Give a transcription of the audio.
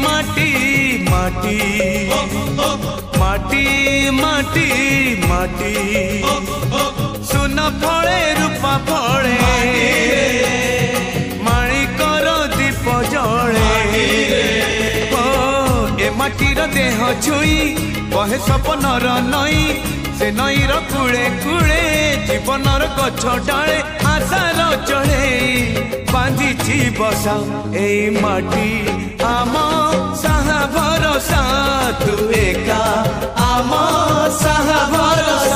माटी माटी माटी माटी माटी माटी सुन फले रूपा फले माणिकर दीप जले ए माटीर देह छुई बहे सपनर नई से नईर कूले कूले जीवनर गछ डाले आशार चढ़े बांधिची बसा ए माटी आम साहा भरोसा तू एका आम साहा भरोसा।